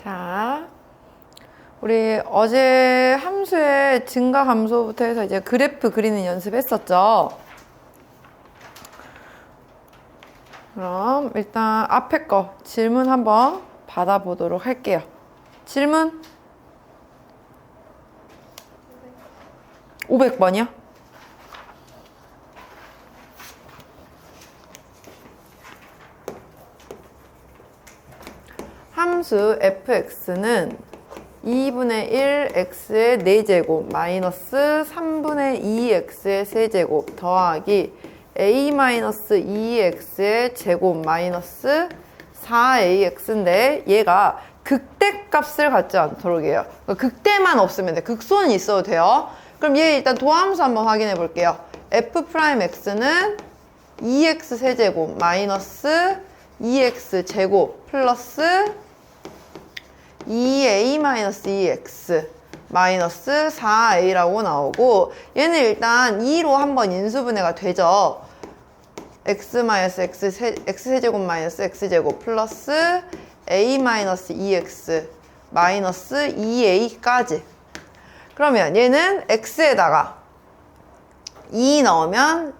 자, 우리 어제 함수의 증가 감소부터 해서 이제 그래프 그리는 연습했었죠? 그럼 일단 앞에 거 질문 한번 받아보도록 할게요. 질문 500번이요? 함수 fx는 2분의 1 x의 4제곱 마이너스 3분의 2 x의 세제곱 더하기 a-2x의 제곱 마이너스 4ax인데 얘가 극대값을 갖지 않도록 해요. 그러니까 극대만 없으면 돼. 극소는 있어도 돼요. 그럼 얘 일단 도함수 한번 확인해 볼게요. f'x는 2x 세제곱 마이너스 2x 제곱 플러스 2a-2x 마이너스 4a라고 나오고 얘는 일단 2로 한번 인수분해가 되죠. x세제곱 마이너스 x제곱 플러스 a-2x 마이너스 2a까지. 그러면 얘는 x에다가 2 넣으면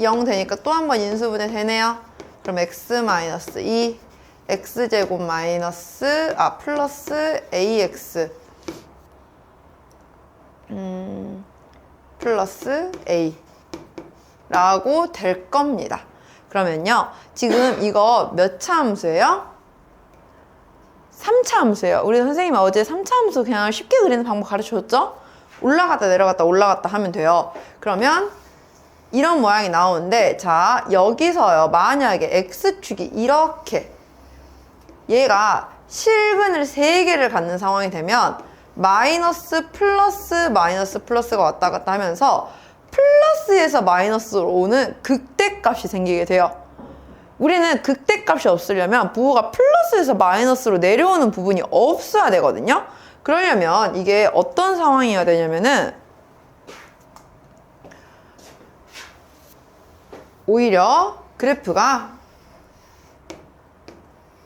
0 되니까 또 한 번 인수분해 되네요. 그럼 x-2 x제곱 마이너스 플러스 ax 플러스 a 라고 될 겁니다. 그러면요 지금 이거 몇 차 함수예요? 3차 함수예요. 우리 선생님이 어제 3차 함수 그냥 쉽게 그리는 방법 가르쳐줬죠? 올라갔다 내려갔다 올라갔다 하면 돼요. 그러면 이런 모양이 나오는데 자 여기서요 만약에 x축이 이렇게 얘가 실근을 3개를 갖는 상황이 되면 마이너스 플러스 마이너스 플러스가 왔다 갔다 하면서 플러스에서 마이너스로 오는 극대값이 생기게 돼요. 우리는 극대값이 없으려면 부호가 플러스에서 마이너스로 내려오는 부분이 없어야 되거든요. 그러려면 이게 어떤 상황이어야 되냐면은 오히려 그래프가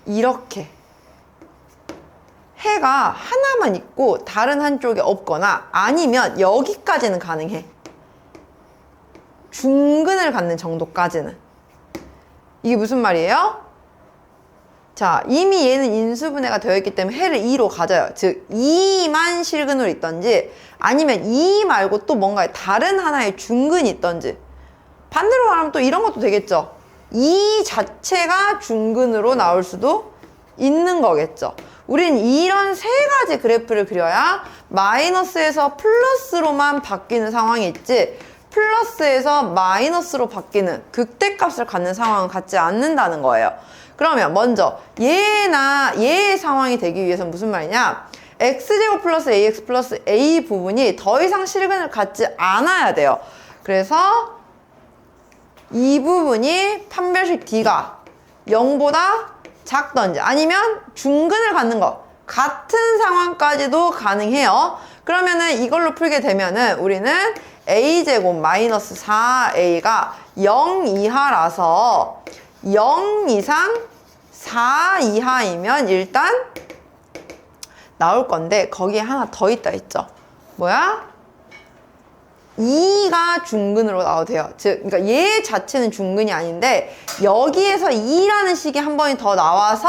이렇게 해가 하나만 있고 다른 한쪽에 없거나 아니면 여기까지는 가능해. 중근을 갖는 정도까지는. 이게 무슨 말이에요? 자, 이미 얘는 인수분해가 되어 있기 때문에 해를 2로 가져요. 즉 2만 실근으로 있던지 아니면 2 말고 또 뭔가 다른 하나의 중근이 있던지. 반대로 말하면 또 이런 것도 되겠죠. 2 자체가 중근으로 나올 수도 있는 거겠죠. 우린 이런 세 가지 그래프를 그려야 마이너스에서 플러스로만 바뀌는 상황이 있지 플러스에서 마이너스로 바뀌는 극대값을 갖는 상황은 갖지 않는다는 거예요. 그러면 먼저 얘의 상황이 되기 위해서는 무슨 말이냐? x제곱 플러스 ax 플러스 a 부분이 더 이상 실근을 갖지 않아야 돼요. 그래서 이 부분이 판별식 D가 0보다 작던지 아니면 중근을 갖는 것 같은 상황까지도 가능해요. 그러면은 이걸로 풀게 되면은 우리는 a제곱 마이너스 4a가 0 이하라서 0 이상 4 이하이면 일단 나올 건데 거기에 하나 더 있다 했죠. 뭐야? 2가 중근으로 나오대요. 즉, 그러니까 얘 자체는 중근이 아닌데 여기에서 2라는 식이 한 번이 더 나와서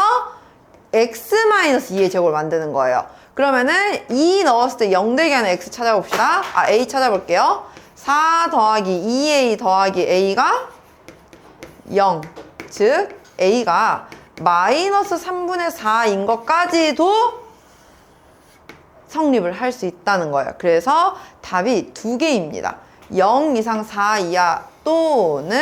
x-2의 제곱을 만드는 거예요. 그러면은 2 넣었을 때 0 되게 하는 x 찾아봅시다. a 찾아볼게요. 4 더하기 2a 더하기 a가 0. 즉, a가 마이너스 3분의 4인 것까지도 성립을 할 수 있다는 거예요. 그래서 답이 두 개입니다. 0 이상 4 이하 또는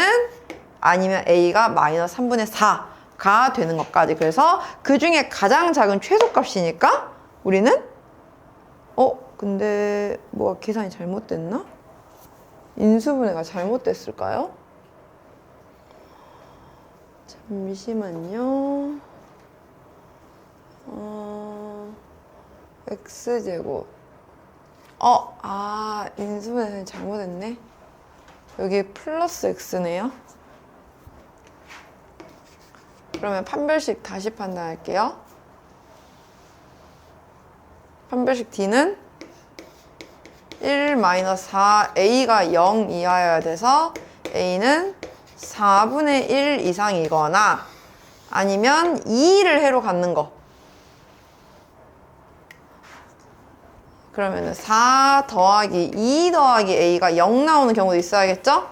아니면 a가 마이너스 3분의 4가 되는 것까지. 그래서 그 중에 가장 작은 최소값이니까 우리는 근데 뭐가 계산이 잘못됐나? 인수분해가 잘못됐을까요? 잠시만요. x제곱 인수분해 잘못했네. 여기 플러스 x네요. 그러면 판별식 다시 판단할게요. 판별식 D는 1 마이너스 4, A가 0 이하여야 돼서 A는 4분의 1 이상이거나 아니면 2를 해로 갖는 거. 그러면은 4 더하기 2 더하기 A가 0 나오는 경우도 있어야겠죠?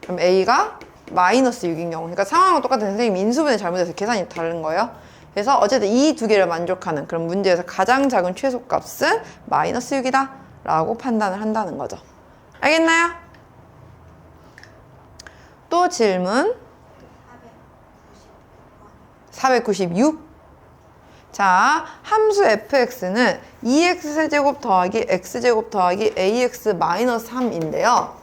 그럼 A가 마이너스 6인 경우. 그러니까 상황은 똑같은 선생님이 인수분해 잘못해서 계산이 다른 거예요. 그래서 어쨌든 이 두 개를 만족하는 그런 문제에서 가장 작은 최소값은 마이너스 6이다 라고 판단을 한다는 거죠. 알겠나요? 또 질문 496. 자, 함수 fx는 2x세제곱 더하기 x제곱 더하기 ax 마이너스 3인데요.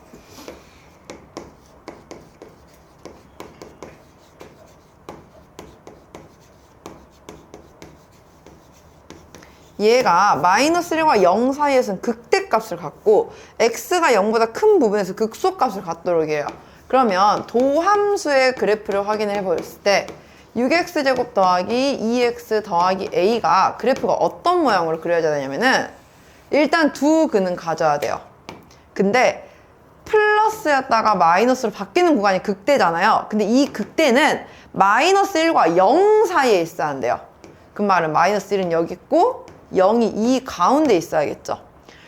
얘가 마이너스 1과 0 사이에서는 극대값을 갖고 x가 0보다 큰 부분에서 극소값을 갖도록 해요. 그러면 도함수의 그래프를 확인해 보였을 때 6x제곱 더하기 2x 더하기 a가 그래프가 어떤 모양으로 그려져야 되냐면은 일단 두 근은 가져야 돼요. 근데 플러스였다가 마이너스로 바뀌는 구간이 극대잖아요. 근데 이 극대는 마이너스 1과 0 사이에 있어야 한대요. 그 말은 마이너스 1은 여기 있고 0이 이 가운데 있어야겠죠.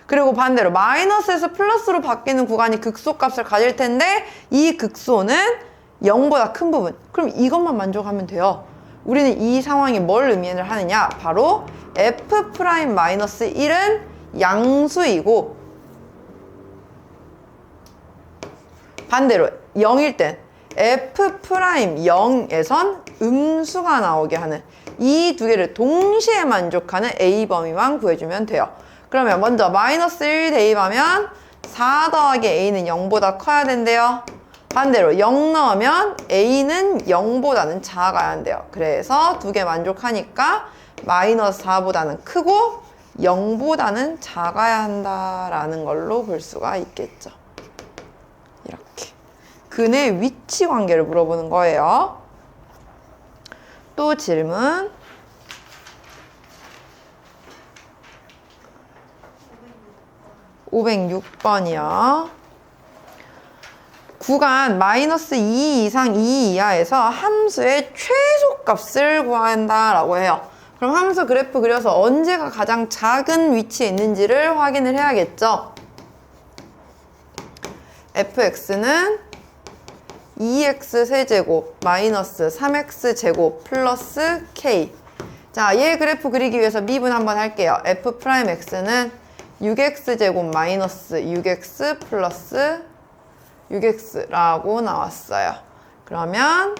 그리고 반대로 마이너스에서 플러스로 바뀌는 구간이 극소값을 가질 텐데 이 극소는 0보다 큰 부분. 그럼 이것만 만족하면 돼요. 우리는 이 상황이 뭘 의미를 하느냐? 바로 f'-1은 양수이고 반대로 0일 땐 f'0에선 음수가 나오게 하는 이 두 개를 동시에 만족하는 A 범위만 구해주면 돼요. 그러면 먼저 마이너스 1 대입하면 4 더하기 A는 0보다 커야 된대요. 반대로 0 넣으면 A는 0보다는 작아야 한대요. 그래서 두 개 만족하니까 마이너스 4보다는 크고 0보다는 작아야 한다라는 걸로 볼 수가 있겠죠. 이렇게. 근의 위치 관계를 물어보는 거예요. 또 질문. 506번이요. 구간 마이너스 2 이상 2 이하에서 함수의 최소값을 구한다라고 해요. 그럼 함수 그래프 그려서 언제가 가장 작은 위치에 있는지를 확인을 해야겠죠. fx는 2x 세제곱 마이너스 3x 제곱 플러스 k. 자, 얘 그래프 그리기 위해서 미분 한번 할게요. f'x는 6x 제곱 마이너스 6x 플러스 6x라고 나왔어요. 그러면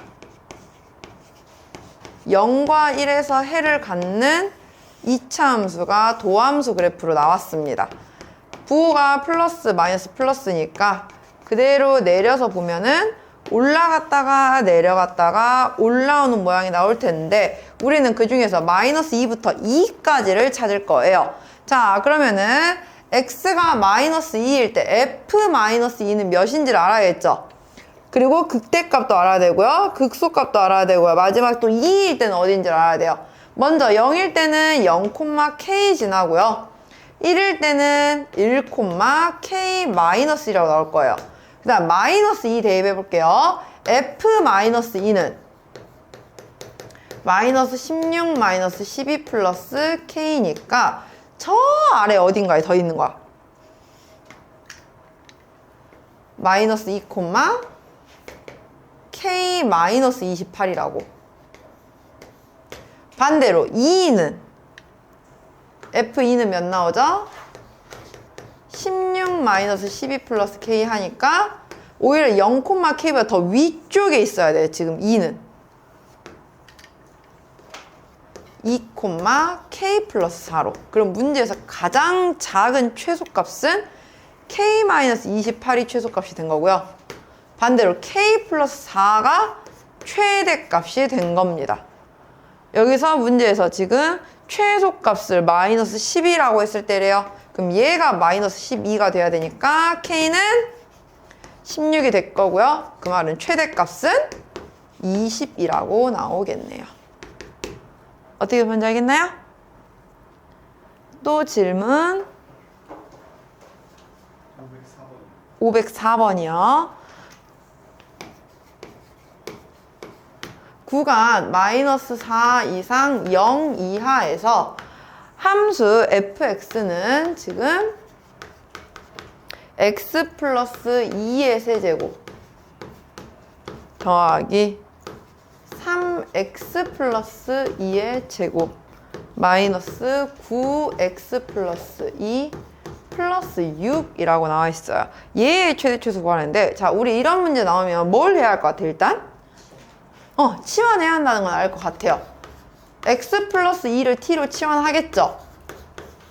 0과 1에서 해를 갖는 2차 함수가 도함수 그래프로 나왔습니다. 부호가 플러스 마이너스 플러스니까 그대로 내려서 보면은 올라갔다가 내려갔다가 올라오는 모양이 나올 텐데 우리는 그 중에서 마이너스 2부터 2까지를 찾을 거예요. 자, 그러면은 x가 마이너스 2일 때 f-2는 몇인지를 알아야겠죠. 그리고 극대값도 알아야 되고요. 극소값도 알아야 되고요. 마지막 또 2일 때는 어딘지를 알아야 돼요. 먼저 0일 때는 0,k 지나고요. 1일 때는 1,k-1이라고 나올 거예요. 그 다음 마이너스 2 대입해 볼게요. f-2는 마이너스 16 마이너스 12 플러스 k니까 저 아래 어딘가에 더 있는 거야. 마이너스 2, k 마이너스 28이라고. 반대로 2는 f2는 몇 나오죠? 16 마이너스 12 플러스 k 하니까 오히려 0,k보다 더 위쪽에 있어야 돼요. 지금 2는 2,k 플러스 4로. 그럼 문제에서 가장 작은 최소값은 k 마이너스 28이 최소값이 된 거고요. 반대로 k 플러스 4가 최대값이 된 겁니다. 여기서 문제에서 지금 최소값을 마이너스 10이라고 했을 때래요. 그럼 얘가 마이너스 12가 돼야 되니까 k는 16이 될 거고요. 그 말은 최대값은 20이라고 나오겠네요. 어떻게 뭔지 알겠나요? 또 질문 504번이요. 구간 마이너스 4 이상 0 이하에서 함수 fx는 지금 x 플러스 2의 세제곱 더하기 3x 플러스 2의 제곱 마이너스 9x 플러스 2 플러스 6이라고 나와 있어요. 얘의 최대치수 구하는데, 자, 우리 이런 문제 나오면 뭘 해야 할 것 같아, 일단? 치환해야 한다는 건 알 것 같아요. x 플러스 2를 t로 치환하겠죠?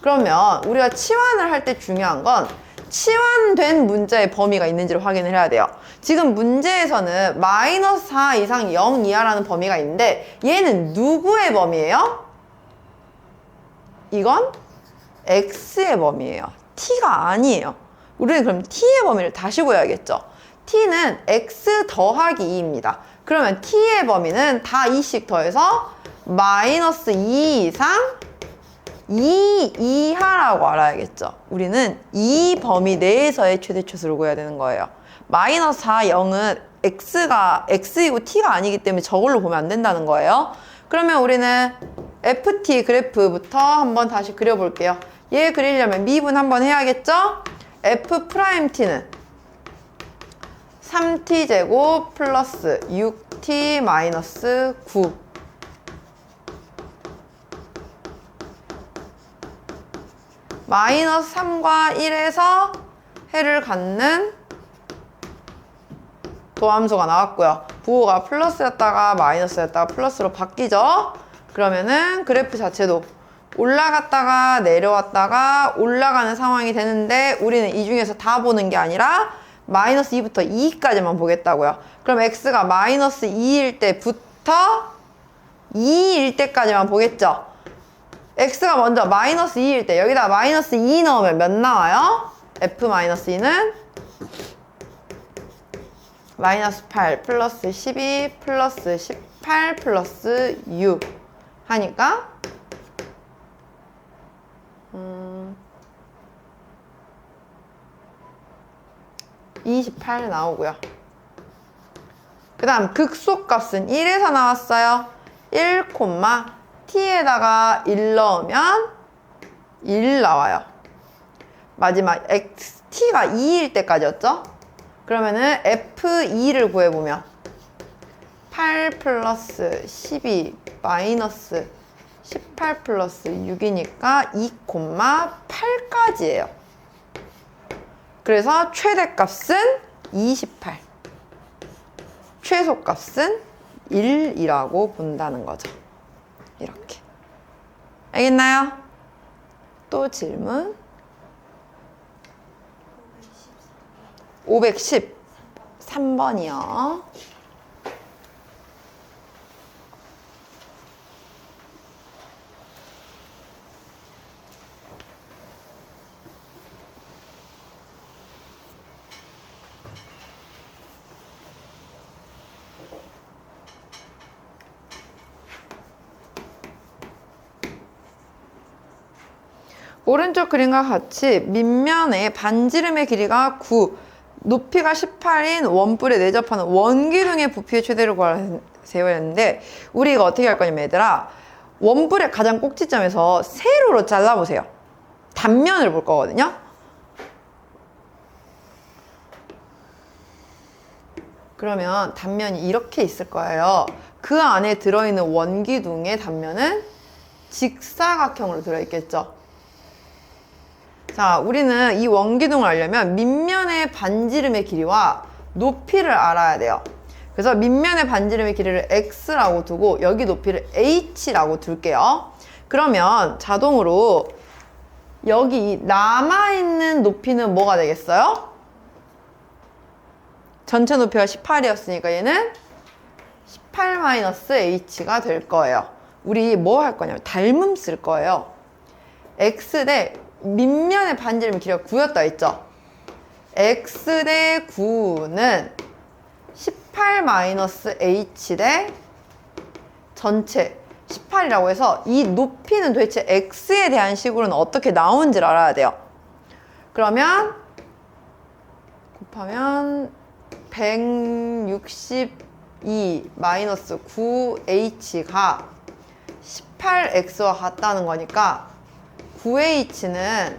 그러면 우리가 치환을 할 때 중요한 건 치환된 문자의 범위가 있는지를 확인을 해야 돼요. 지금 문제에서는 마이너스 4 이상 0 이하라는 범위가 있는데 얘는 누구의 범위예요? 이건 x의 범위예요. t가 아니에요. 우리는 그럼 t의 범위를 다시 구해야겠죠. t는 x 더하기 2입니다. 그러면 t의 범위는 다 2씩 더해서 마이너스 2 이상 2 이하라고 알아야겠죠. 우리는 이 범위 내에서의 최대치수를 구해야 되는 거예요. 마이너스 4, 0은 x가 x이고 t가 아니기 때문에 저걸로 보면 안 된다는 거예요. 그러면 우리는 ft 그래프부터 한번 다시 그려볼게요. 얘 그리려면 미분 한번 해야겠죠? f't는 3t제곱 플러스 6t 마이너스 9 마이너스 3과 1에서 해를 갖는 도함수가 나왔고요. 부호가 플러스였다가 마이너스였다가 플러스로 바뀌죠. 그러면은 그래프 자체도 올라갔다가 내려왔다가 올라가는 상황이 되는데 우리는 이 중에서 다 보는 게 아니라 마이너스 2부터 2까지만 보겠다고요. 그럼 x가 마이너스 2일 때부터 2일 때까지만 보겠죠. x가 먼저 마이너스 2일 때 여기다 마이너스 2 넣으면 몇 나와요? f-2는 마이너스 8 플러스 12 플러스 18 플러스 6 하니까 28 나오고요. 그 다음 극소값은 1에서 나왔어요. 1, t에다가 1 넣으면 1 나와요. 마지막 t가 2일 때까지였죠? 그러면은 f2를 구해보면 8 플러스 12 마이너스 18 플러스 6이니까 2, 8까지예요. 그래서 최대값은 28, 최소값은 1이라고 본다는 거죠. 이렇게. 알겠나요? 또 질문? 513번이요. 오른쪽 그림과 같이 밑면에 반지름의 길이가 9, 높이가 18인 원뿔에 내접하는 원기둥의 부피의 최대를 구하세요 했는데 우리가 어떻게 할 거냐면 얘들아 원뿔의 가장 꼭지점에서 세로로 잘라보세요. 단면을 볼 거거든요. 그러면 단면이 이렇게 있을 거예요. 그 안에 들어있는 원기둥의 단면은 직사각형으로 들어있겠죠. 자, 우리는 이 원기둥을 알려면 밑면의 반지름의 길이와 높이를 알아야 돼요. 그래서 밑면의 반지름의 길이를 x라고 두고 여기 높이를 h라고 둘게요. 그러면 자동으로 여기 남아있는 높이는 뭐가 되겠어요? 전체 높이가 18이었으니까 얘는 18-h가 될 거예요. 우리 뭐 할 거냐면 닮음 쓸 거예요. x 대 밑면의 반지름의 길이가 9였다 했죠? x 대 9는 18-h 대 전체 18이라고 해서 이 높이는 도대체 x에 대한 식으로는 어떻게 나오는지를 알아야 돼요. 그러면 곱하면 162 마이너스 9h가 18x와 같다는 거니까 9h는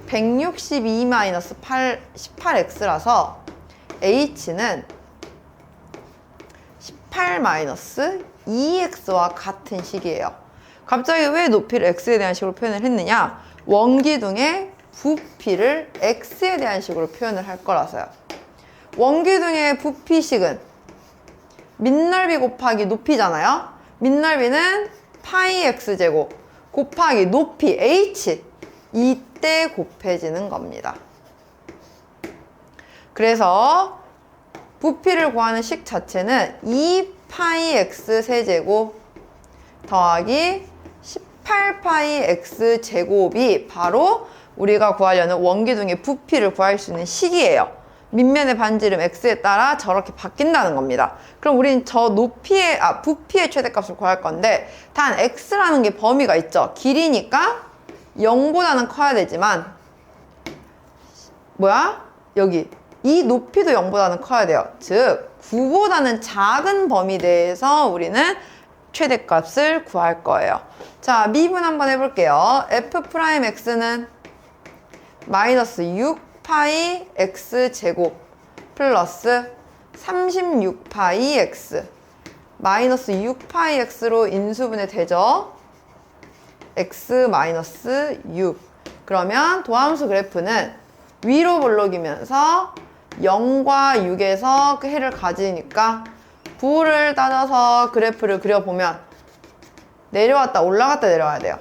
162 마이너스 18x라서 h는 18 마이너스 2x와 같은 식이에요. 갑자기 왜 높이를 x에 대한 식으로 표현을 했느냐? 원기둥의 부피를 x에 대한 식으로 표현을 할 거라서요. 원기둥의 부피식은 밑넓이 곱하기 높이잖아요. 밑넓이는 파이 x제곱 곱하기 높이 h 이때 곱해지는 겁니다. 그래서 부피를 구하는 식 자체는 2파이 x 세제곱 더하기 18파이 x 제곱이 바로 우리가 구하려는 원기둥의 부피를 구할 수 있는 식이에요. 밑면의 반지름 x에 따라 저렇게 바뀐다는 겁니다. 그럼 우린 저 부피의 최대값을 구할 건데 단 x라는 게 범위가 있죠. 길이니까 0보다는 커야 되지만 여기 이 높이도 0보다는 커야 돼요. 즉 9보다는 작은 범위 내에서 우리는 최대값을 구할 거예요. 자, 미분 한번 해볼게요. f'x는 마이너스 6파이 x제곱 플러스 36파이 x 마이너스 6파이 x로 인수분해 되죠. x 마이너스 6 그러면 도함수 그래프는 위로 볼록이면서 0과 6에서 그 해를 가지니까 부호를 따져서 그래프를 그려보면 내려왔다 올라갔다 내려와야 돼요.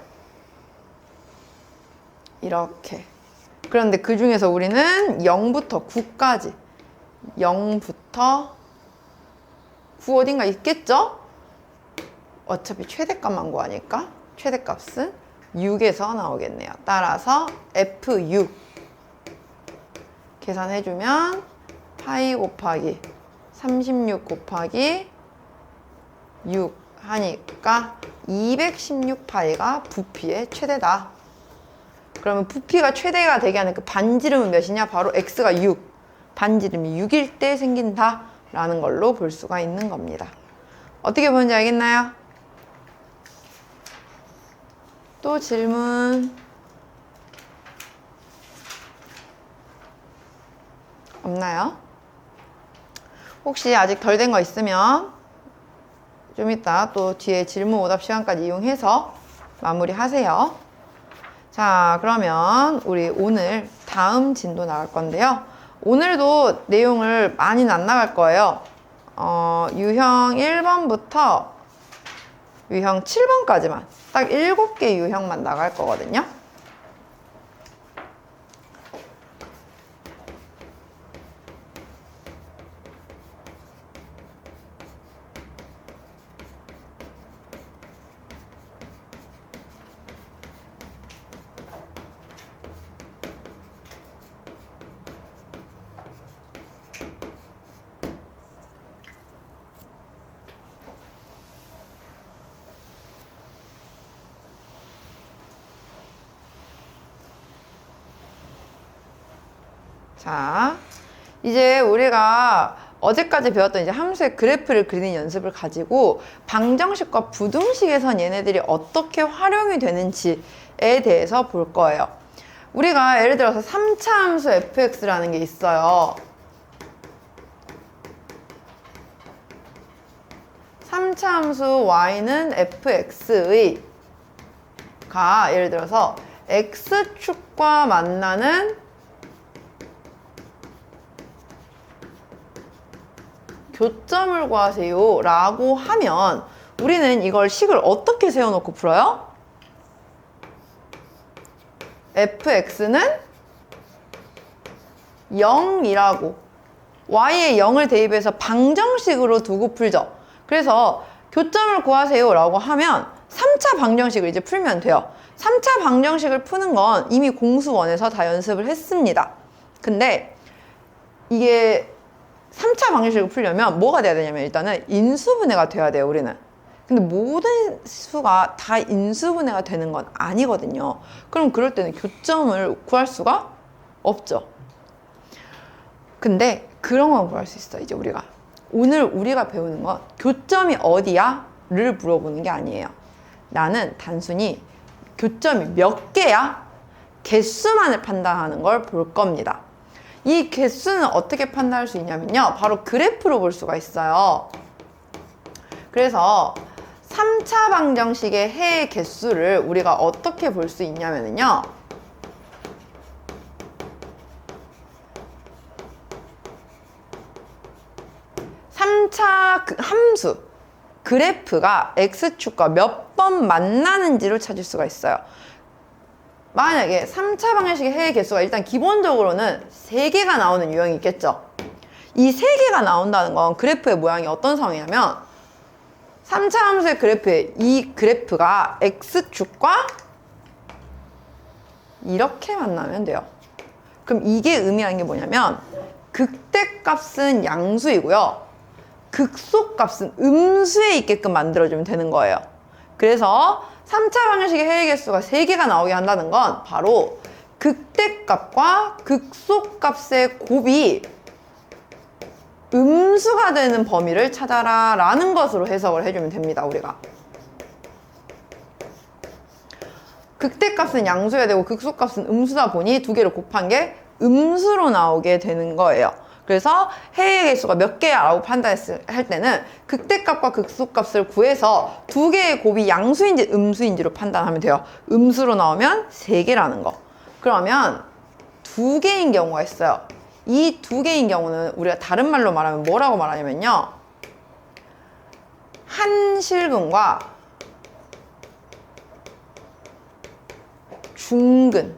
이렇게. 그런데 그 중에서 우리는 0부터 9까지 0부터 9 어딘가 있겠죠? 어차피 최대값만 구하니까 최대값은 6에서 나오겠네요. 따라서 F6 계산해주면 파이 곱하기 36 곱하기 6 하니까 216파이가 부피의 최대다. 그러면 부피가 최대가 되게 하는 그 반지름은 몇이냐? 바로 x가 6. 반지름이 6일 때 생긴다 라는 걸로 볼 수가 있는 겁니다. 어떻게 보는지 알겠나요? 또 질문 없나요? 혹시 아직 덜 된 거 있으면 좀 이따 또 뒤에 질문 오답 시간까지 이용해서 마무리 하세요. 자, 그러면 우리 오늘 다음 진도 나갈 건데요. 오늘도 내용을 많이는 안 나갈 거예요. 유형 1번부터 유형 7번까지만 딱 7개 유형만 나갈 거거든요. 자, 이제 우리가 어제까지 배웠던 이제 함수의 그래프를 그리는 연습을 가지고 방정식과 부등식에선 얘네들이 어떻게 활용이 되는지에 대해서 볼 거예요. 우리가 예를 들어서 3차 함수 fx라는 게 있어요. 3차 함수 y는 fx의 예를 들어서 x축과 만나는 교점을 구하세요 라고 하면 우리는 이걸 식을 어떻게 세워놓고 풀어요? fx는 0이라고 y에 0을 대입해서 방정식으로 두고 풀죠. 그래서 교점을 구하세요 라고 하면 3차 방정식을 이제 풀면 돼요. 3차 방정식을 푸는 건 이미 공수원에서 다 연습을 했습니다. 근데 이게 3차 방정식을 풀려면 뭐가 돼야 되냐면 일단은 인수분해가 돼야 돼요. 우리는 근데 모든 수가 다 인수분해가 되는 건 아니거든요. 그럼 그럴 때는 교점을 구할 수가 없죠. 근데 그런 건 구할 수 있어. 이제 오늘 우리가 배우는 건 교점이 어디야? 를 물어보는 게 아니에요. 나는 단순히 교점이 몇 개야? 개수만을 판단하는 걸 볼 겁니다. 이 개수는 어떻게 판단할 수 있냐면요. 바로 그래프로 볼 수가 있어요. 그래서 3차 방정식의 해의 개수를 우리가 어떻게 볼 수 있냐면요. 3차 함수 그래프가 x축과 몇 번 만나는지를 찾을 수가 있어요. 만약에 3차 방정식의 해의 개수가 일단 기본적으로는 3개가 나오는 유형이 있겠죠. 이 3개가 나온다는 건 그래프의 모양이 어떤 상황이냐면 3차 함수의 그래프에 이 그래프가 x축과 이렇게 만나면 돼요. 그럼 이게 의미하는 게 뭐냐면 극대값은 양수이고요. 극소값은 음수에 있게끔 만들어주면 되는 거예요. 그래서 3차 방정식의 해의 개수가 3개가 나오게 한다는 건 바로 극대값과 극소값의 곱이 음수가 되는 범위를 찾아라 라는 것으로 해석을 해주면 됩니다. 우리가 극대값은 양수여야 되고 극소값은 음수다 보니 두 개를 곱한 게 음수로 나오게 되는 거예요. 그래서 해의 개수가 몇 개야 라고 판단할 때는 극대값과 극소값을 구해서 두 개의 곱이 양수인지 음수인지로 판단하면 돼요. 음수로 나오면 3개라는 거. 그러면 2개인 경우가 있어요. 이 2개인 경우는 우리가 다른 말로 말하면 뭐라고 말하냐면요. 한 실근과 중근,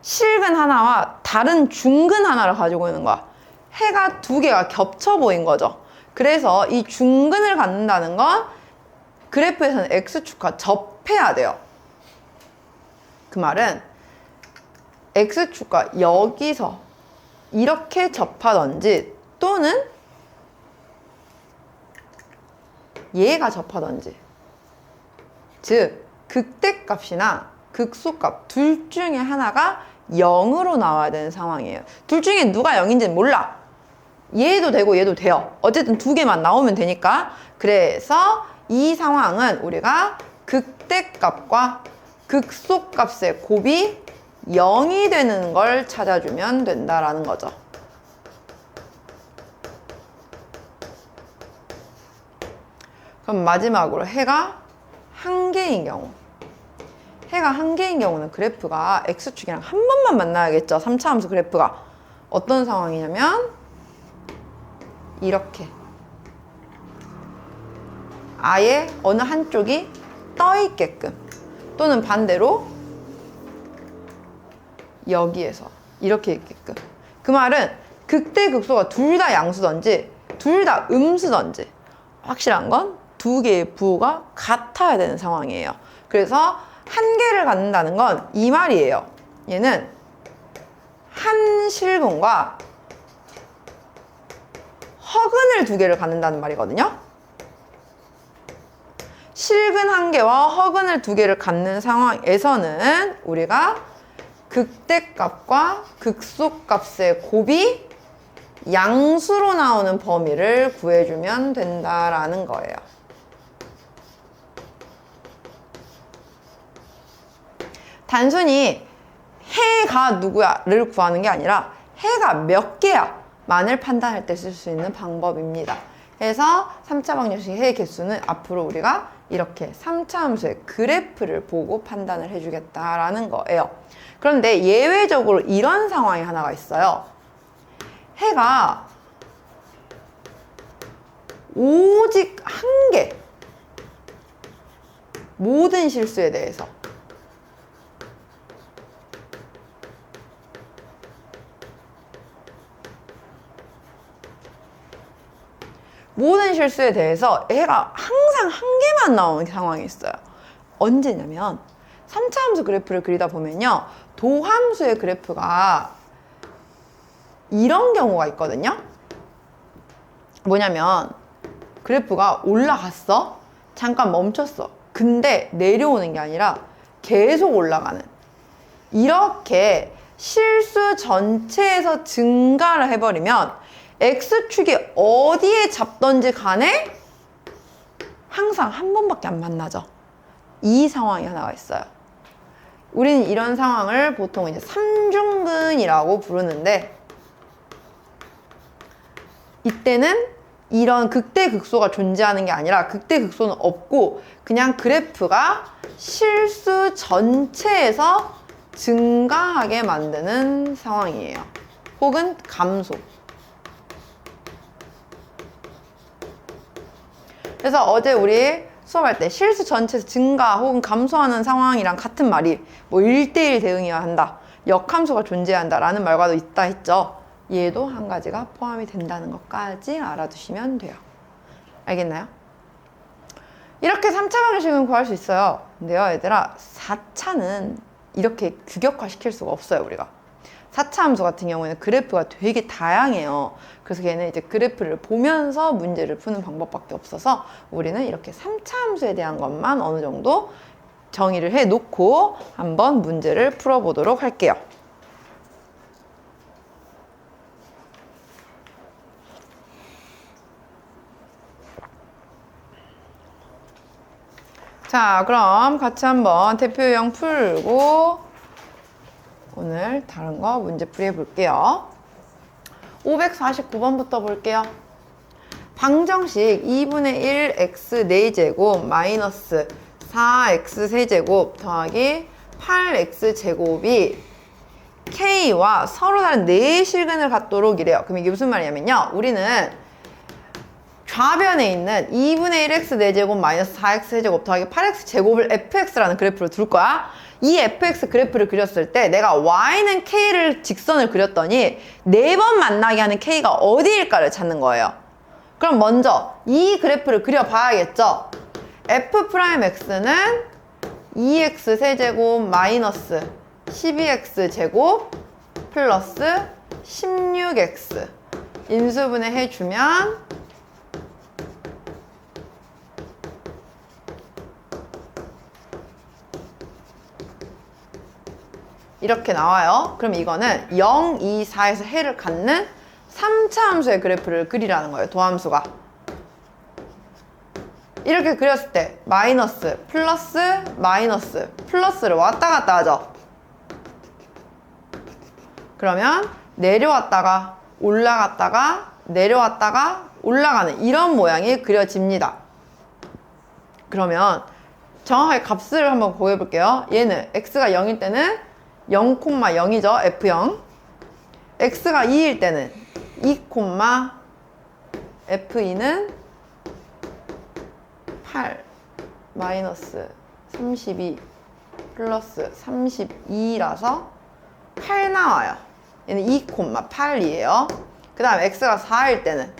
실근 하나와 다른 중근 하나를 가지고 있는 거야. 해가 2개가 겹쳐 보인 거죠. 그래서 이 중근을 갖는다는 건 그래프에서는 x축과 접해야 돼요. 그 말은 x축과 여기서 이렇게 접하던지 또는 얘가 접하던지, 즉 극대값이나 극소값 둘 중에 하나가 0으로 나와야 되는 상황이에요. 둘 중에 누가 0인지는 몰라. 얘도 되고 얘도 돼요. 어쨌든 2개만 나오면 되니까. 그래서 이 상황은 우리가 극대값과 극소값의 곱이 0이 되는 걸 찾아주면 된다라는 거죠. 그럼 마지막으로 해가 1개인 경우. 해가 1개인 경우는 그래프가 x축이랑 한 번만 만나야겠죠. 3차 함수 그래프가. 어떤 상황이냐면 이렇게 아예 어느 한쪽이 떠 있게끔, 또는 반대로 여기에서 이렇게 있게끔. 그 말은 극대 극소가 둘 다 양수던지 둘 다 음수던지 확실한 건 2개의 부호가 같아야 되는 상황이에요. 그래서 1개를 갖는다는 건 이 말이에요. 얘는 한 실근과 허근을 2개를 갖는다는 말이거든요. 실근 1개와 허근을 2개를 갖는 상황에서는 우리가 극대값과 극소값의 곱이 양수로 나오는 범위를 구해주면 된다라는 거예요. 단순히 해가 누구야를 구하는 게 아니라 해가 몇 개야 만을 판단할 때 쓸 수 있는 방법입니다. 그래서 3차 방정식의 해의 개수는 앞으로 우리가 이렇게 3차 함수의 그래프를 보고 판단을 해주겠다라는 거예요. 그런데 예외적으로 이런 상황이 하나가 있어요. 해가 오직 1개, 모든 실수에 대해서 모든 실수에 대해서 해가 항상 1개만 나오는 상황이 있어요. 언제냐면 3차 함수 그래프를 그리다 보면요, 도함수의 그래프가 이런 경우가 있거든요. 뭐냐면 그래프가 올라갔어? 잠깐 멈췄어. 근데 내려오는 게 아니라 계속 올라가는. 이렇게 실수 전체에서 증가를 해버리면 X축이 어디에 잡던지 간에 항상 한 번밖에 안 만나죠. 이 상황이 하나가 있어요. 우리는 이런 상황을 보통 이제 삼중근이라고 부르는데, 이때는 이런 극대극소가 존재하는 게 아니라 극대극소는 없고 그냥 그래프가 실수 전체에서 증가하게 만드는 상황이에요. 혹은 감소. 그래서 어제 우리 수업할 때 실수 전체에서 증가 혹은 감소하는 상황이랑 같은 말이 뭐 1대1 대응이어야 한다, 역함수가 존재한다 라는 말과도 있다 했죠. 얘도 한 가지가 포함이 된다는 것까지 알아두시면 돼요. 알겠나요? 이렇게 3차 방정식은 구할 수 있어요. 근데요 얘들아, 4차는 이렇게 규격화시킬 수가 없어요. 우리가 4차 함수 같은 경우에는 그래프가 되게 다양해요. 그래서 걔는 이제 그래프를 보면서 문제를 푸는 방법밖에 없어서 우리는 이렇게 3차 함수에 대한 것만 어느 정도 정의를 해 놓고 한번 문제를 풀어보도록 할게요. 자, 그럼 같이 한번 대표 유형 풀고 오늘 다른 거 문제풀이 해볼게요. 549번부터 볼게요. 방정식 2분의 1 x 4제곱 마이너스 4x 세제곱 더하기 8x 제곱이 k와 서로 다른 4실근을 갖도록 이래요. 그럼 이게 무슨 말이냐면요, 우리는 좌변에 있는 2분의 1x 4제곱 마이너스 4x 세제곱 더하기 8x 제곱을 fx라는 그래프로 둘 거야. 이 fx 그래프를 그렸을 때 내가 y는 k를 직선을 그렸더니 4번 만나게 하는 k가 어디일까를 찾는 거예요. 그럼 먼저 이 그래프를 그려봐야겠죠. f'x는 2x 세제곱 마이너스 12x 제곱 플러스 16x 인수분해 해주면 이렇게 나와요. 그럼 이거는 0, 2, 4에서 해를 갖는 3차 함수의 그래프를 그리라는 거예요. 도함수가. 이렇게 그렸을 때 마이너스, 플러스, 마이너스, 플러스를 왔다 갔다 하죠. 그러면 내려왔다가 올라갔다가 내려왔다가 올라가는 이런 모양이 그려집니다. 그러면 정확하게 값을 한번 구해 볼게요. 얘는 x가 0일 때는 0,0이죠. f0. x가 2일 때는 2, f2는 8 마이너스 32 플러스 32라서 8 나와요. 얘는 2,8이에요. 그 다음 x가 4일 때는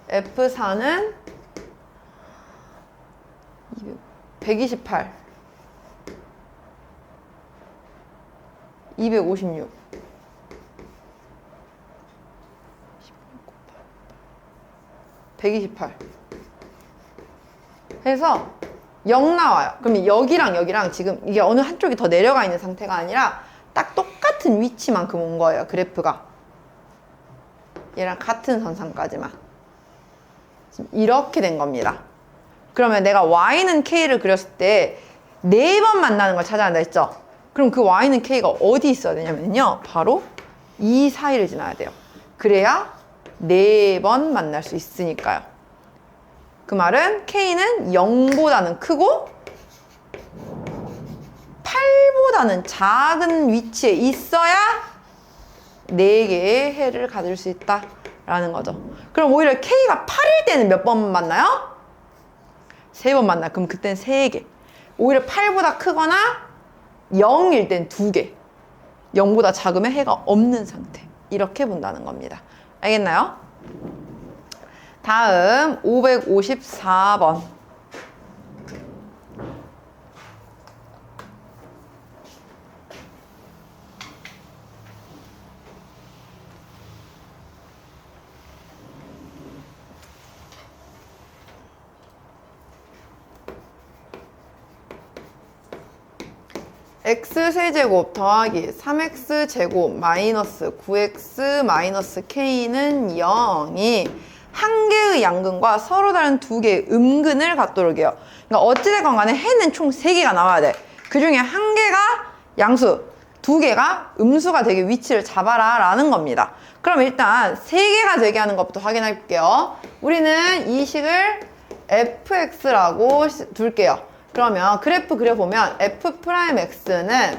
f4는 128 256 128 해서 0 나와요. 그럼 여기랑 여기랑 지금 이게 어느 한쪽이 더 내려가 있는 상태가 아니라 딱 똑같은 위치만큼 온 거예요. 그래프가 얘랑 같은 선상까지만 지금 이렇게 된 겁니다. 그러면 내가 y는 k를 그렸을 때 4번 만나는 걸 찾아야 한다 했죠. 그럼 그 y는 k가 어디 있어야 되냐면요, 바로 이 사이를 지나야 돼요. 그래야 4번 만날 수 있으니까요. 그 말은 k는 0보다는 크고 8보다는 작은 위치에 있어야 4개의 해를 가질 수 있다라는 거죠. 그럼 오히려 k가 8일 때는 몇 번 만나요? 3번 만나요. 그럼 그때는 3개. 오히려 8보다 크거나 0일 땐 2개. 0보다 작으면 해가 없는 상태. 이렇게 본다는 겁니다. 알겠나요? 다음 554번. x세제곱 더하기 3x제곱 마이너스 9x 마이너스 k는 0이 한 개의 양근과 서로 다른 두 개의 음근을 갖도록 해요. 그러니까 어찌됐건 간에 해는 총 3개가 나와야 돼. 그 중에 한 개가 양수, 두 개가 음수가 되게 위치를 잡아라 라는 겁니다. 그럼 일단 3개가 되게 하는 것부터 확인해 볼게요. 우리는 이 식을 fx라고 둘게요. 그러면 그래프 그려보면 f'x는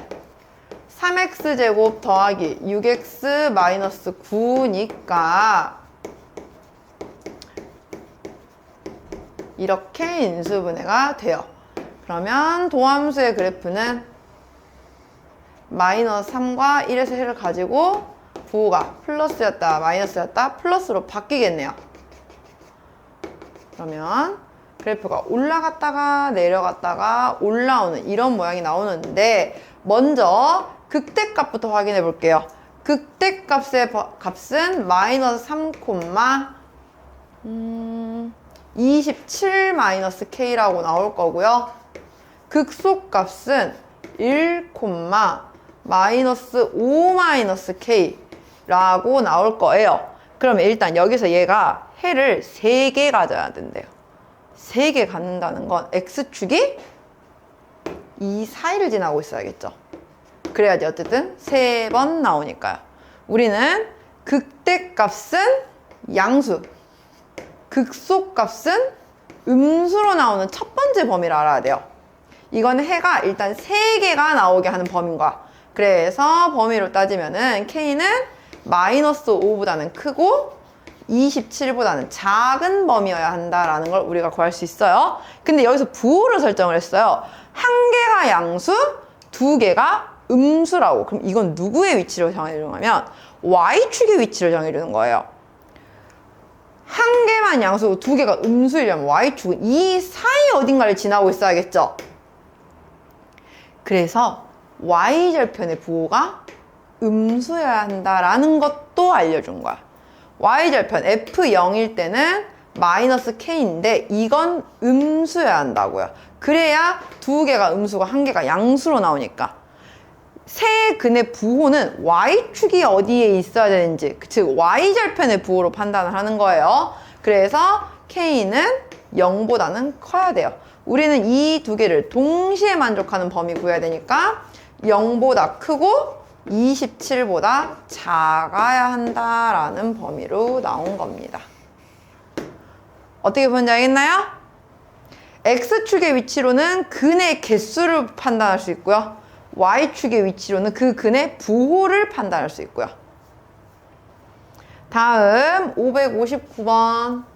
3x제곱 더하기 6x 마이너스 9니까 이렇게 인수분해가 돼요. 그러면 도함수의 그래프는 마이너스 3과 1에서 해를 가지고 부호가 플러스였다 마이너스였다 플러스로 바뀌겠네요. 그러면 그래프가 올라갔다가 내려갔다가 올라오는 이런 모양이 나오는데 먼저 극대값부터 확인해 볼게요. 극대값의 값은 마이너스 3, 27 마이너스 k라고 나올 거고요. 극소값은 1, 마이너스 5 마이너스 k라고 나올 거예요. 그러면 일단 여기서 얘가 해를 3개 가져야 된대요. 3개 갖는다는 건 x축이 2, 4를 지나고 있어야겠죠. 그래야지 어쨌든 3번 나오니까요. 우리는 극대값은 양수, 극소값은 음수로 나오는 첫 번째 범위를 알아야 돼요. 이거는 해가 일단 3개가 나오게 하는 범위인 거야. 그래서 범위로 따지면은 k는 마이너스 5보다는 크고 27보다는 작은 범위여야 한다라는 걸 우리가 구할 수 있어요. 근데 여기서 부호를 설정을 했어요. 한 개가 양수, 두 개가 음수라고. 그럼 이건 누구의 위치를 정해주냐면 y축의 위치를 정해주는 거예요. 한 개만 양수고 두 개가 음수이려면 y축은 이 사이 어딘가를 지나고 있어야겠죠. 그래서 y절편의 부호가 음수여야 한다라는 것도 알려준 거야. y절편 f0일 때는 마이너스 k인데 이건 음수여야 한다고요. 그래야 두 개가 음수고 한 개가 양수로 나오니까. 세 근의 부호는 y축이 어디에 있어야 되는지, 즉 y절편의 부호로 판단을 하는 거예요. 그래서 k는 0보다는 커야 돼요. 우리는 이 두 개를 동시에 만족하는 범위 구해야 되니까 0보다 크고 27보다 작아야 한다라는 범위로 나온 겁니다. 어떻게 보는지 알겠나요? X축의 위치로는 근의 개수를 판단할 수 있고요. Y축의 위치로는 그 근의 부호를 판단할 수 있고요. 다음 559번.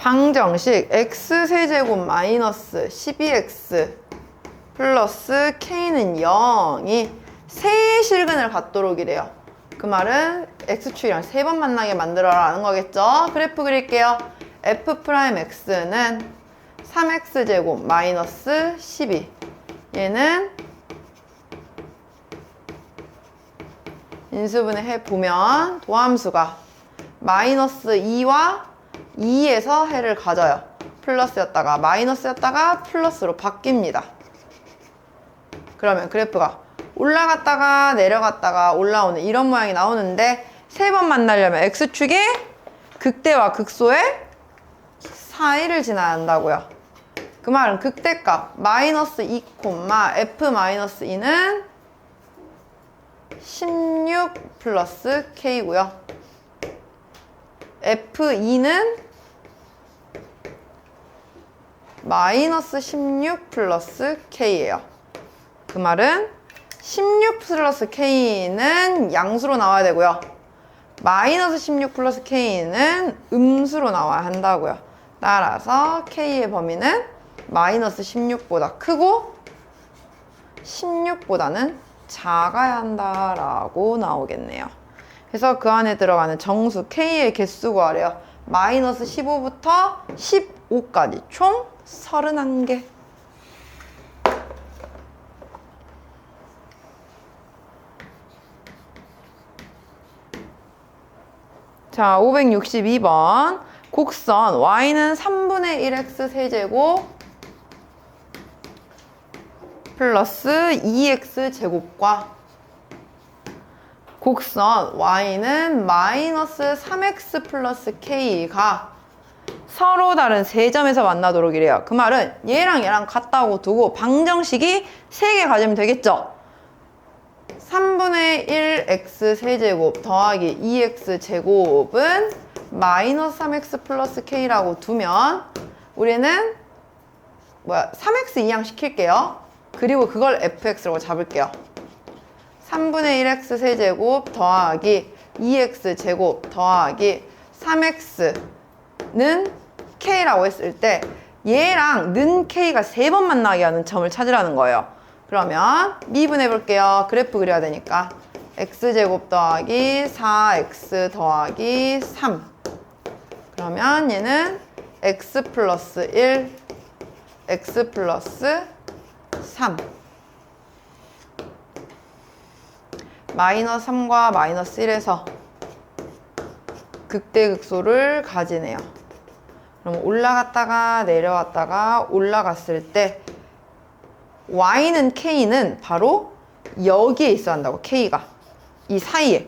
방정식 x세제곱 마이너스 12x 플러스 k는 0이 세 실근을 갖도록 이래요. 그 말은 x축이랑 3번 만나게 만들어라는 거겠죠. 그래프 그릴게요. f'x는 3x제곱 마이너스 12 얘는 인수분해 해보면 도함수가 마이너스 2와 2에서 해를 가져요. 플러스였다가 마이너스였다가 플러스로 바뀝니다. 그러면 그래프가 올라갔다가 내려갔다가 올라오는 이런 모양이 나오는데 3번 만나려면 x축이 극대와 극소의 사이를 지나야 한다고요. 그 말은 극대값 마이너스 2, f-2는 16 플러스 k고요. f2는 마이너스 16 플러스 k예요. 그 말은 16 플러스 k는 양수로 나와야 되고요. 마이너스 16 플러스 k는 음수로 나와야 한다고요. 따라서 k의 범위는 마이너스 16보다 크고 16보다는 작아야 한다라고 나오겠네요. 그래서 그 안에 들어가는 정수 k의 개수 구하래요. 마이너스 15부터 15까지 총 31개. 자, 562번. 곡선 y는 3분의 1x 세제곱 플러스 2x 제곱과 곡선 y는 마이너스 3x 플러스 k가 서로 다른 세 점에서 만나도록 이래요. 그 말은 얘랑 얘랑 같다고 두고 방정식이 3개 가지면 되겠죠? 3분의 1x 세제곱 더하기 2x 제곱은 마이너스 3x 플러스 k라고 두면 우리는 3x 이항 시킬게요. 그리고 그걸 fx라고 잡을게요. 3분의 1x 세제곱 더하기 2x 제곱 더하기 3x는 k라고 했을 때 얘랑 는 k가 3번 만나게 하는 점을 찾으라는 거예요. 그러면 미분해 볼게요. 그래프 그려야 되니까 x제곱 더하기 4x 더하기 3. 그러면 얘는 x 플러스 1, x 플러스 3. 마이너스 3과 마이너스 1에서 극대극소를 가지네요. 그럼 올라갔다가 내려왔다가 올라갔을 때 y는 k는 바로 여기에 있어야 한다고. k가 이 사이에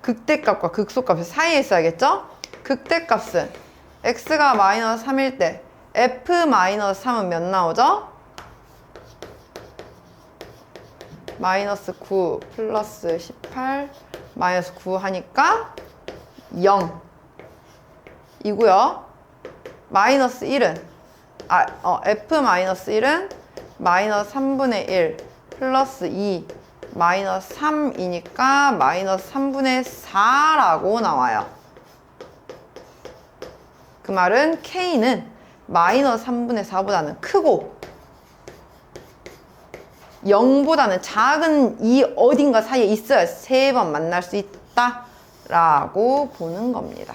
극대값과 극소값 사이에 있어야겠죠? 극대값은 x가 마이너스 3일 때 f 마이너스 3은 몇 나오죠? 마이너스 9 플러스 18 마이너스 9 하니까 0 이고요. 마이너스 1은 f 마이너스 1은 마이너스 3분의 1 플러스 2 마이너스 3이니까 마이너스 3분의 4라고 나와요. 그 말은 k는 마이너스 3분의 4보다는 크고 0보다는 작은 이 어딘가 사이에 있어야 3번 만날 수 있다 라고 보는 겁니다.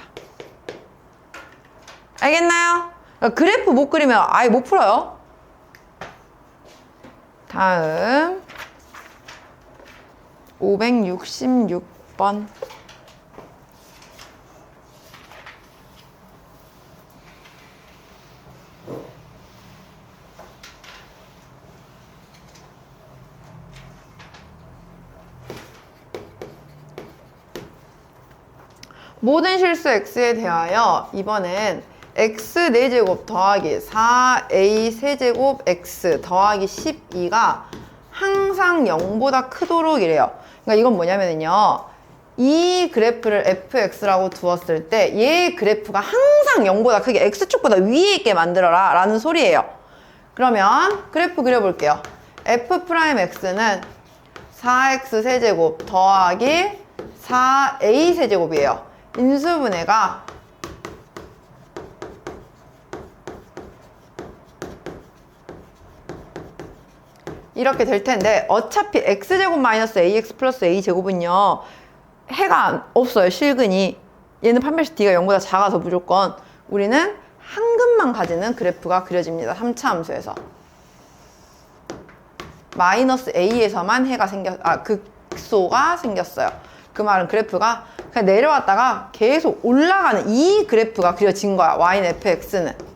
알겠나요? 그래프 못 그리면 아예 못 풀어요. 다음 566번. 모든 실수 x에 대하여 이번엔 x 4제곱 더하기 4a 세제곱 x 더하기 12가 항상 0보다 크도록 이래요. 그러니까 이건 뭐냐면요, 이 그래프를 fx라고 두었을 때 얘 그래프가 항상 0보다 크게 x축보다 위에 있게 만들어라 라는 소리예요. 그러면 그래프 그려볼게요. f'x는 4x 세제곱 더하기 4a 세제곱이에요. 인수분해가 이렇게 될 텐데 어차피 x제곱 마이너스 ax 플러스 a제곱은요 해가 없어요. 실근이. 얘는 판별식 d가 0보다 작아서 무조건 우리는 한근만 가지는 그래프가 그려집니다. 3차 함수에서 마이너스 a에서만 해가 극소가 생겼어요. 그 말은 그래프가 그냥 내려왔다가 계속 올라가는 이 그래프가 그려진 거야. y는 fx는.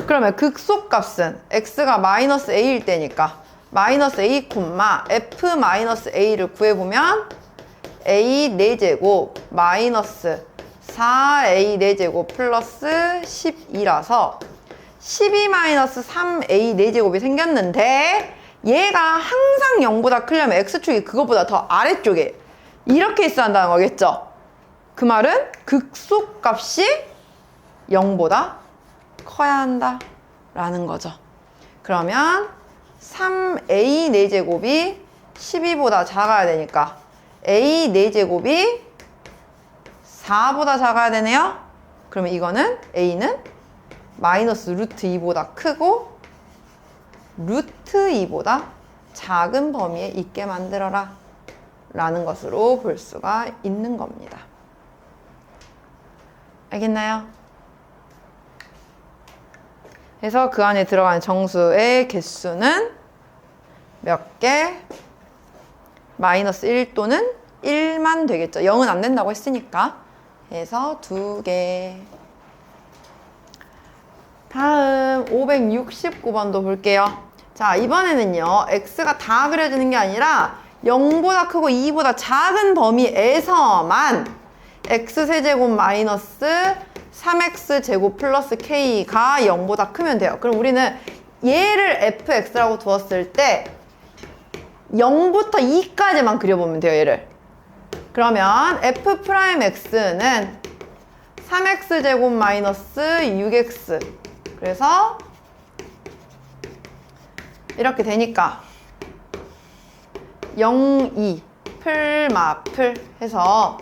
그러면 극소값은 x가 마이너스 a일 때니까 마이너스 a, f 마이너스 a를 구해보면 a 4제곱 마이너스 4a 4제곱 플러스 12라서 12 마이너스 3a 4제곱이 생겼는데 얘가 항상 0보다 크려면 x축이 그거보다 더 아래쪽에 이렇게 있어야 한다는 거겠죠? 그 말은 극소값이 0보다 커야 한다 라는 거죠. 그러면 3a 4제곱이 12보다 작아야 되니까 a 4제곱이 4보다 작아야 되네요. 그러면 이거는 a는 마이너스 루트 2보다 크고 루트 2보다 작은 범위에 있게 만들어라 라는 것으로 볼 수가 있는 겁니다. 알겠나요? 그래서 그 안에 들어가는 정수의 개수는 몇 개? 마이너스 1 또는 1만 되겠죠. 0은 안 된다고 했으니까 해서 2개. 다음 569번도 볼게요. 자, 이번에는요, x가 다 그려지는 게 아니라 0보다 크고 2보다 작은 범위에서만 x세제곱 마이너스 3x제곱 플러스 k가 0보다 크면 돼요. 그럼 우리는 얘를 fx라고 두었을 때 0부터 2까지만 그려보면 돼요, 얘를. 그러면 f'x는 3x제곱 마이너스 6x. 그래서 이렇게 되니까 0, 2, 풀마풀 해서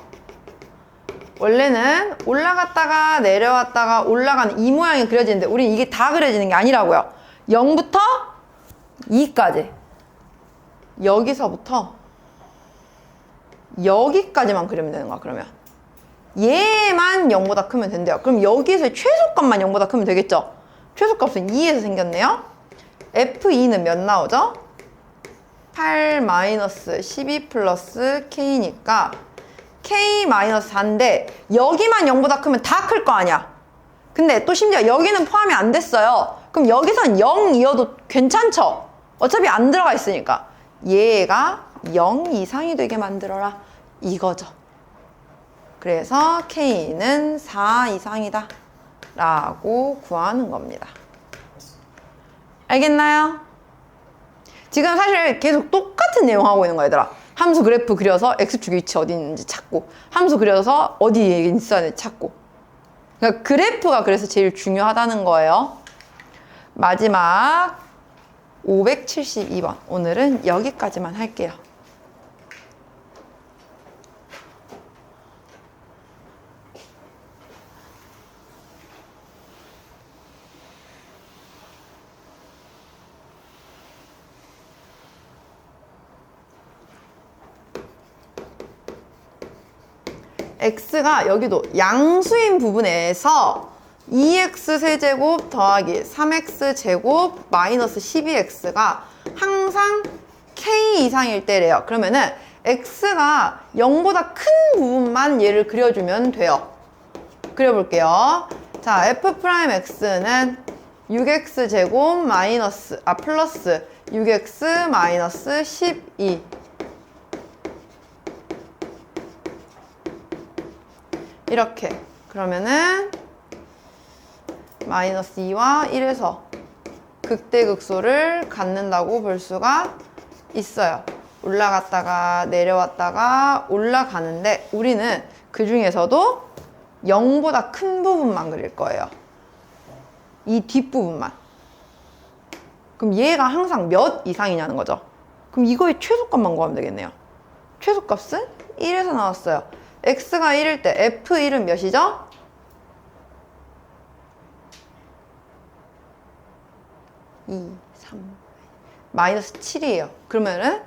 원래는 올라갔다가 내려왔다가 올라가는 이 모양이 그려지는데 우린 이게 다 그려지는 게 아니라고요. 0부터 2까지. 여기서부터 여기까지만 그리면 되는 거야, 그러면. 얘만 0보다 크면 된대요. 그럼 여기서의 최소값만 0보다 크면 되겠죠? 최소값은 2에서 생겼네요. F2는 몇 나오죠? 8-12 플러스 K니까 K-4인데 여기만 0보다 크면 다 클 거 아니야. 근데 또 심지어 여기는 포함이 안 됐어요. 그럼 여기선 0이어도 괜찮죠? 어차피 안 들어가 있으니까. 얘가 0 이상이 되게 만들어라. 이거죠. 그래서 K는 4 이상이다. 라고 구하는 겁니다. 알겠나요? 지금 사실 계속 똑같은 내용 하고 있는 거야, 얘들아. 함수 그래프 그려서 x축 위치 어디 있는지 찾고, 함수 그려서 어디에 있어야 되는지 찾고. 그러니까 그래프가 그래서 제일 중요하다는 거예요. 마지막 572번. 오늘은 여기까지만 할게요. x가 여기도 양수인 부분에서 2x세제곱 더하기 3x제곱 마이너스 12x가 항상 k 이상일 때래요. 그러면은 x가 0보다 큰 부분만 얘를 그려주면 돼요. 그려볼게요. 자, f'x는 6x제곱 플러스 6x 마이너스 12 이렇게. 그러면은 마이너스 2와 1에서 극대극소를 갖는다고 볼 수가 있어요. 올라갔다가 내려왔다가 올라가는데 우리는 그 중에서도 0보다 큰 부분만 그릴 거예요. 이 뒷부분만. 그럼 얘가 항상 몇 이상이냐는 거죠. 그럼 이거의 최소값만 구하면 되겠네요. 최소값은 1에서 나왔어요. x가 1일 때 f1은 몇이죠? 2, 3, 마이너스 7이에요. 그러면은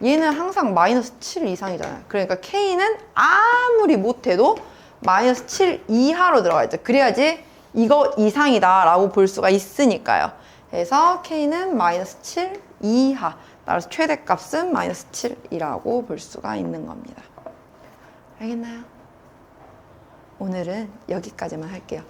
얘는 항상 마이너스 7 이상이잖아요. 그러니까 k는 아무리 못해도 마이너스 7 이하로 들어가 있죠. 그래야지 이거 이상이다 라고 볼 수가 있으니까요. 그래서 k는 마이너스 7 이하. 따라서 최대값은 마이너스 7이라고 볼 수가 있는 겁니다. 알겠나요? 오늘은 여기까지만 할게요.